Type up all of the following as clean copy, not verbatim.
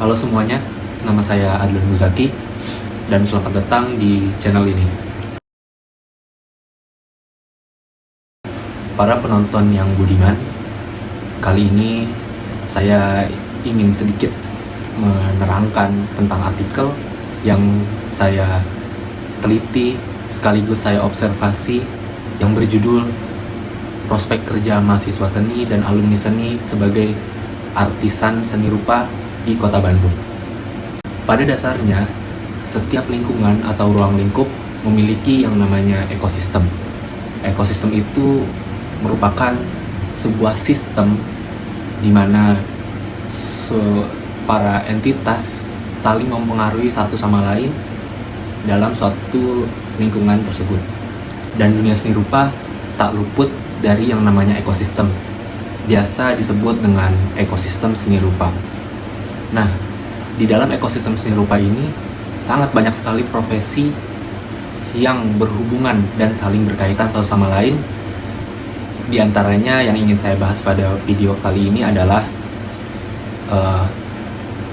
Halo semuanya, nama saya Adlan Muzaki dan selamat datang di channel ini. Para penonton yang budiman, kali ini saya ingin sedikit menerangkan tentang artikel yang saya teliti sekaligus saya observasi yang berjudul Prospek Kerja Mahasiswa Seni dan Alumni Seni sebagai Artisan Seni Rupa di Kota Bandung. Pada dasarnya, setiap lingkungan atau ruang lingkup memiliki yang namanya ekosistem. Ekosistem itu merupakan sebuah sistem di mana para entitas saling mempengaruhi satu sama lain dalam suatu lingkungan tersebut. Dan dunia seni rupa tak luput dari yang namanya ekosistem. Biasa disebut dengan ekosistem seni rupa. Nah, di dalam ekosistem seni rupa ini sangat banyak sekali profesi yang berhubungan dan saling berkaitan satu sama lain. Di antaranya yang ingin saya bahas pada video kali ini adalah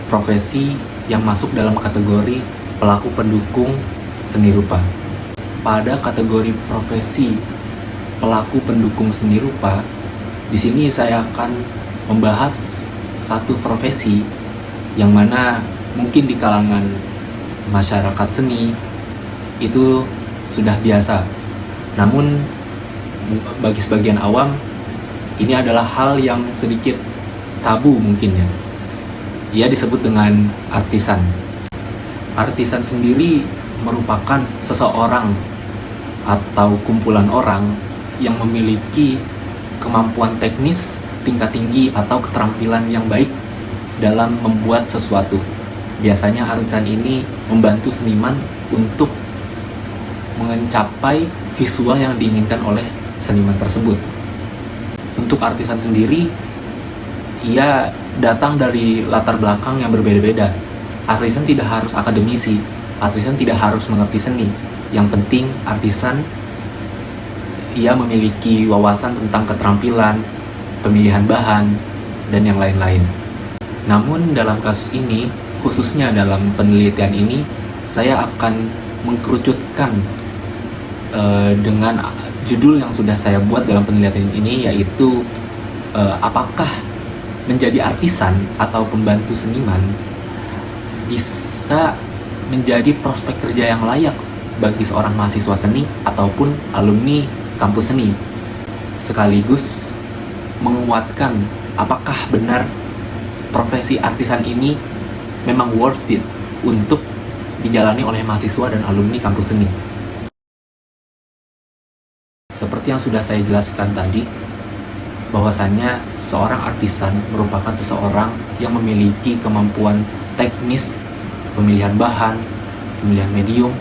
profesi yang masuk dalam kategori pelaku pendukung seni rupa. Pada kategori profesi pelaku pendukung seni rupa, di sini saya akan membahas satu profesi yang mana mungkin di kalangan masyarakat seni itu sudah biasa. Namun bagi sebagian awam ini adalah hal yang sedikit tabu mungkin ya. Ia disebut dengan artisan. Artisan sendiri merupakan seseorang atau kumpulan orang yang memiliki kemampuan teknis tingkat tinggi atau keterampilan yang baik dalam membuat sesuatu. Biasanya artisan ini membantu seniman untuk mencapai visual yang diinginkan oleh seniman tersebut. Untuk artisan sendiri, ia datang dari latar belakang yang berbeda-beda. Artisan tidak harus akademisi, artisan tidak harus mengerti seni. Yang penting artisan ia memiliki wawasan tentang keterampilan, pemilihan bahan, dan yang lain-lain. Namun dalam kasus ini, khususnya dalam penelitian ini, saya akan mengkerucutkan dengan judul yang sudah saya buat dalam penelitian ini, yaitu apakah menjadi artisan atau pembantu seniman bisa menjadi prospek kerja yang layak bagi seorang mahasiswa seni ataupun alumni kampus seni, sekaligus menguatkan apakah benar profesi artisan ini memang worth it untuk dijalani oleh mahasiswa dan alumni kampus seni. Seperti yang sudah saya jelaskan tadi, bahwasannya seorang artisan merupakan seseorang yang memiliki kemampuan teknis, pemilihan bahan, pemilihan medium,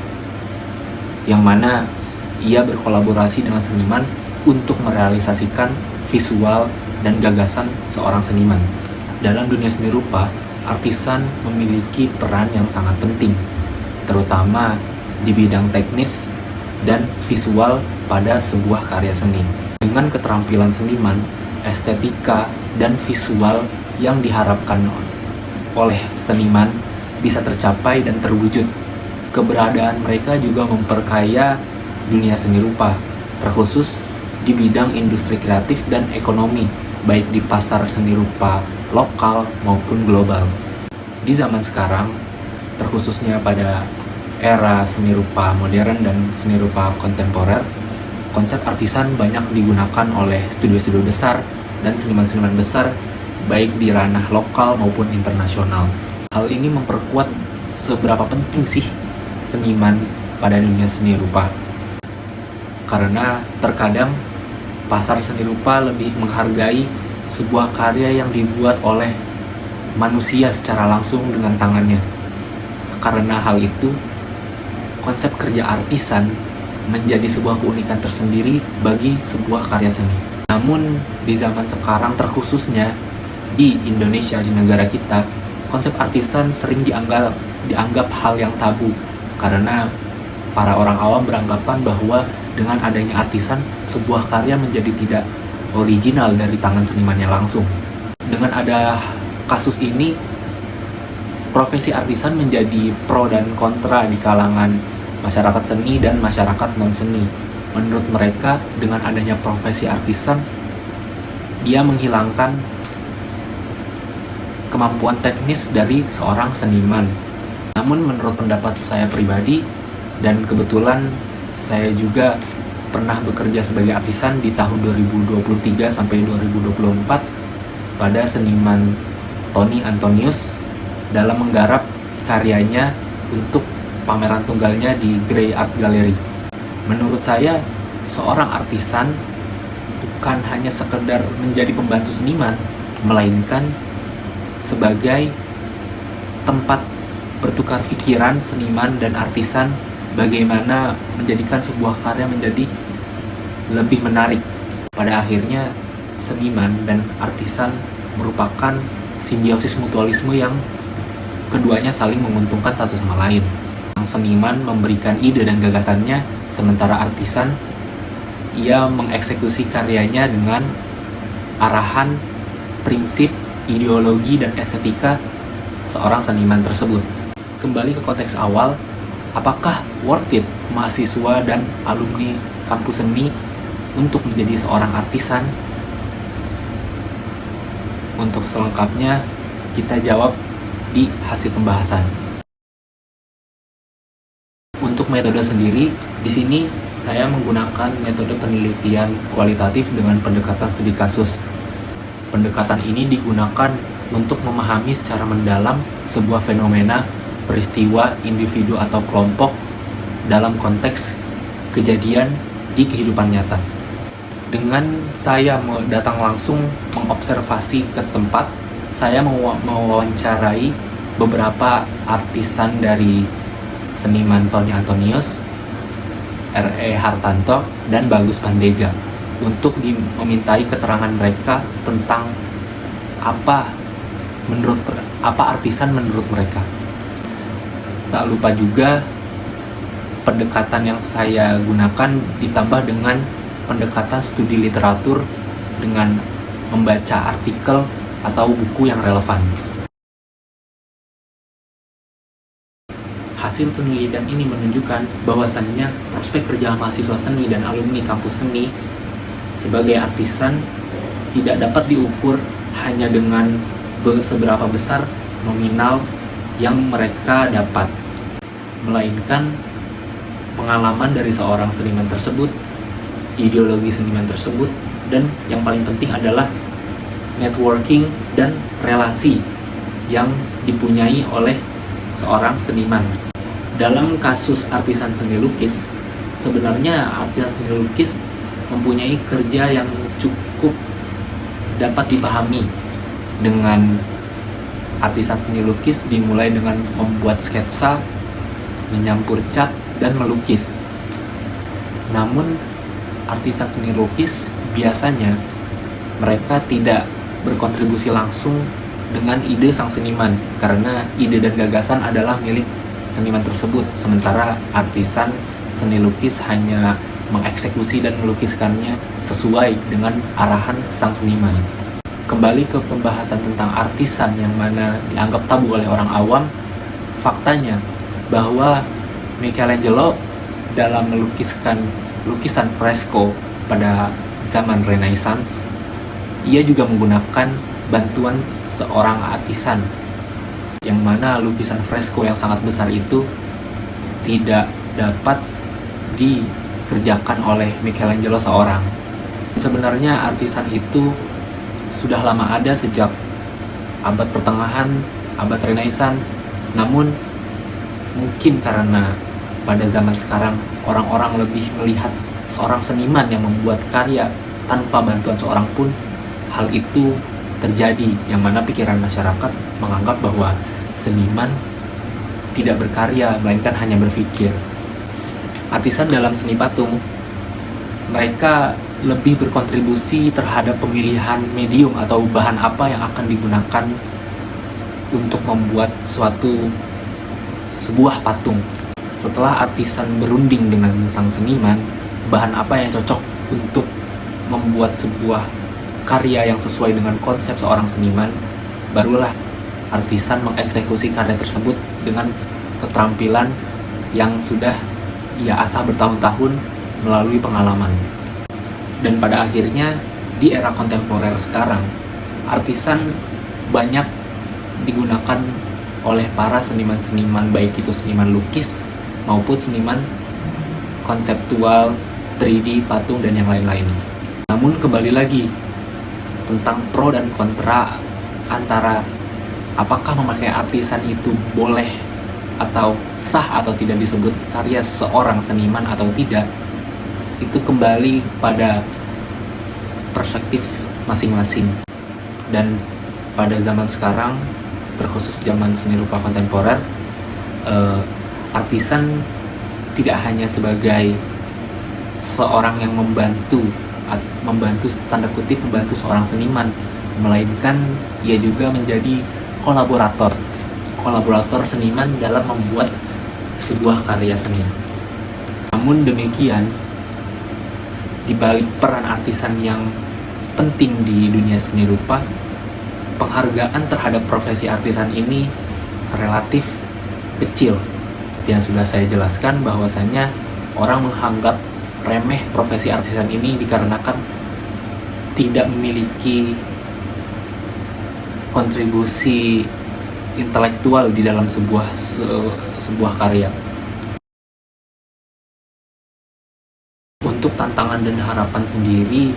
yang mana ia berkolaborasi dengan seniman untuk merealisasikan visual dan gagasan seorang seniman. Dalam dunia seni rupa, artisan memiliki peran yang sangat penting, terutama di bidang teknis dan visual pada sebuah karya seni. Dengan keterampilan seniman, estetika, dan visual yang diharapkan oleh seniman bisa tercapai dan terwujud. Keberadaan mereka juga memperkaya dunia seni rupa, terkhusus di bidang industri kreatif dan ekonomi, baik di pasar seni rupa lokal maupun global. Di zaman sekarang, terkhususnya pada era seni rupa modern dan seni rupa kontemporer, konsep artisan banyak digunakan oleh studio-studio besar dan seniman-seniman besar, baik di ranah lokal maupun internasional. Hal ini memperkuat seberapa penting sih seniman pada dunia seni rupa. Karena terkadang pasar seni rupa lebih menghargai sebuah karya yang dibuat oleh manusia secara langsung dengan tangannya. Karena hal itu, konsep kerja artisan menjadi sebuah keunikan tersendiri bagi sebuah karya seni. Namun di zaman sekarang, terkhususnya di Indonesia, di negara kita, konsep artisan sering dianggap hal yang tabu, karena para orang awam beranggapan bahwa dengan adanya artisan, sebuah karya menjadi tidak original dari tangan senimannya langsung. Dengan ada kasus ini, Profesi artisan menjadi pro dan kontra di kalangan masyarakat seni dan masyarakat non-seni. Menurut mereka, dengan adanya profesi artisan, dia menghilangkan kemampuan teknis dari seorang seniman. Namun menurut pendapat saya pribadi, dan kebetulan saya juga pernah bekerja sebagai artisan di tahun 2023 sampai 2024 pada seniman Tony Antonius dalam menggarap karyanya untuk pameran tunggalnya di Grey Art Gallery. Menurut saya, seorang artisan bukan hanya sekedar menjadi pembantu seniman, melainkan sebagai tempat bertukar pikiran seniman dan artisan bagaimana menjadikan sebuah karya menjadi lebih menarik. Pada akhirnya, seniman dan artisan merupakan simbiosis mutualisme yang keduanya saling menguntungkan satu sama lain. Sang seniman memberikan ide dan gagasannya, sementara artisan ia mengeksekusi karyanya dengan arahan, prinsip, ideologi, dan estetika seorang seniman tersebut. Kembali ke konteks awal, apakah worth it mahasiswa dan alumni kampus seni untuk menjadi seorang artisan? Untuk selengkapnya, kita jawab di hasil pembahasan. Untuk metode sendiri, di sini saya menggunakan metode penelitian kualitatif dengan pendekatan studi kasus. Pendekatan ini digunakan untuk memahami secara mendalam sebuah fenomena, peristiwa, individu atau kelompok dalam konteks kejadian di kehidupan nyata. Dengan saya datang langsung mengobservasi ke tempat, saya mewawancarai beberapa artisan dari seniman Tony Antonius, R.E. Hartanto, dan Bagus Pandega untuk memintai keterangan mereka tentang apa artisan menurut mereka. Tak lupa juga pendekatan yang saya gunakan ditambah dengan pendekatan studi literatur dengan membaca artikel atau buku yang relevan. Hasil penelitian ini menunjukkan bahwasannya prospek kerja mahasiswa seni dan alumni kampus seni sebagai artisan tidak dapat diukur hanya dengan seberapa besar nominal yang mereka dapat, melainkan pengalaman dari seorang seniman tersebut, ideologi seniman tersebut, dan yang paling penting adalah networking dan relasi yang dipunyai oleh seorang seniman. Dalam kasus artisan seni lukis, sebenarnya artisan seni lukis mempunyai kerja yang cukup dapat dipahami. Dengan artisan seni lukis dimulai dengan membuat sketsa, menyampur cat, dan melukis. Namun, artisan seni lukis biasanya mereka tidak berkontribusi langsung dengan ide sang seniman, karena ide dan gagasan adalah milik seniman tersebut, sementara artisan seni lukis hanya mengeksekusi dan melukiskannya sesuai dengan arahan sang seniman. Kembali ke pembahasan tentang artisan yang mana dianggap tabu oleh orang awam, faktanya bahwa Michelangelo dalam melukiskan lukisan fresko pada zaman Renaissance, ia juga menggunakan bantuan seorang artisan, yang mana lukisan fresko yang sangat besar itu tidak dapat dikerjakan oleh Michelangelo seorang. Sebenarnya artisan itu sudah lama ada sejak abad pertengahan, abad Renaissance, namun mungkin karena pada zaman sekarang orang-orang lebih melihat seorang seniman yang membuat karya tanpa bantuan seorang pun, hal itu terjadi, yang mana pikiran masyarakat menganggap bahwa seniman tidak berkarya, melainkan hanya berpikir. Artisan dalam seni patung, mereka lebih berkontribusi terhadap pemilihan medium atau bahan apa yang akan digunakan untuk membuat sebuah patung. Setelah artisan berunding dengan sang seniman, bahan apa yang cocok untuk membuat sebuah karya yang sesuai dengan konsep seorang seniman, barulah artisan mengeksekusi karya tersebut dengan keterampilan yang sudah ia asah bertahun-tahun melalui pengalaman. Dan pada akhirnya di era kontemporer sekarang, artisan banyak digunakan oleh para seniman-seniman, baik itu seniman lukis maupun seniman konseptual, 3D, patung, dan yang lain-lain. Namun kembali lagi tentang pro dan kontra antara apakah memakai artisan itu boleh atau sah atau tidak disebut karya seorang seniman atau tidak, itu kembali pada perspektif masing-masing. Dan pada zaman sekarang, terkhusus zaman seni rupa kontemporer, artisan tidak hanya sebagai seorang yang membantu tanda kutip membantu seorang seniman, melainkan ia juga menjadi kolaborator seniman dalam membuat sebuah karya seni. Namun demikian, di balik peran artisan yang penting di dunia seni rupa, penghargaan terhadap profesi artisan ini relatif kecil. Yang sudah saya jelaskan bahwasanya orang menganggap remeh profesi artisan ini dikarenakan tidak memiliki kontribusi intelektual di dalam sebuah karya. Untuk tantangan dan harapan sendiri,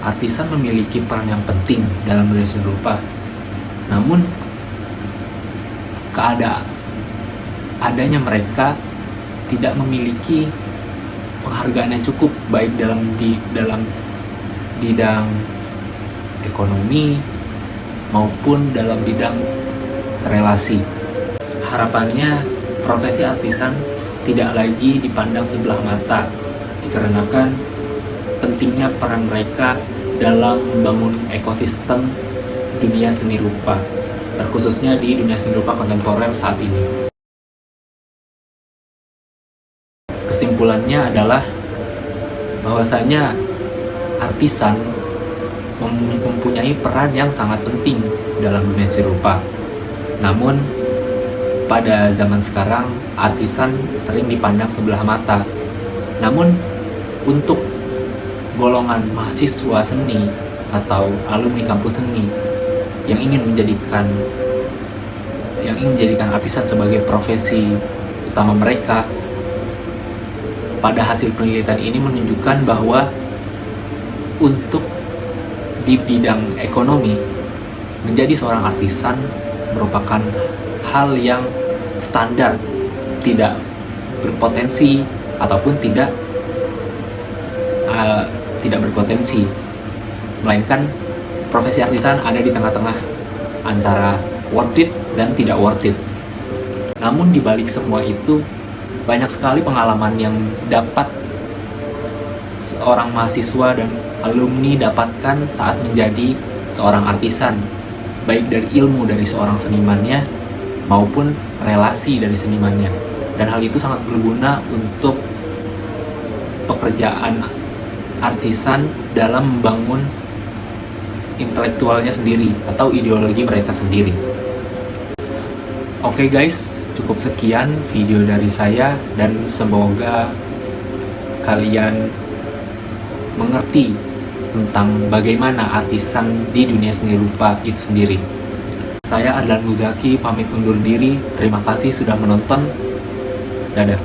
artisan memiliki peran yang penting dalam dunia seni rupa. Namun adanya mereka tidak memiliki penghargaan yang cukup, baik dalam bidang ekonomi maupun dalam bidang relasi. Harapannya profesi artisan tidak lagi dipandang sebelah mata dikarenakan pentingnya peran mereka dalam membangun ekosistem dunia seni rupa, terkhususnya di dunia seni rupa kontemporer saat ini. Kesimpulannya adalah bahwasanya artisan mempunyai peran yang sangat penting dalam dunia seni rupa. Namun pada zaman sekarang artisan sering dipandang sebelah mata. Namun untuk golongan mahasiswa seni atau alumni kampus seni yang ingin menjadikan artisan sebagai profesi utama mereka, pada hasil penelitian ini menunjukkan bahwa untuk di bidang ekonomi, menjadi seorang artisan merupakan hal yang standar, tidak berpotensi ataupun tidak berpotensi, melainkan profesi artisan ada di tengah-tengah antara worth it dan tidak worth it. Namun di balik semua itu, banyak sekali pengalaman yang dapat seorang mahasiswa dan alumni dapatkan saat menjadi seorang artisan, baik dari ilmu dari seorang senimannya maupun relasi dari senimannya. Dan hal itu sangat berguna untuk pekerjaan artisan dalam membangun intelektualnya sendiri atau ideologi mereka sendiri. Oke guys, cukup sekian video dari saya dan semoga kalian mengerti tentang bagaimana artisan di dunia seni rupa itu sendiri. Saya Adlan Muzaki pamit undur diri. Terima kasih sudah menonton. Dadah.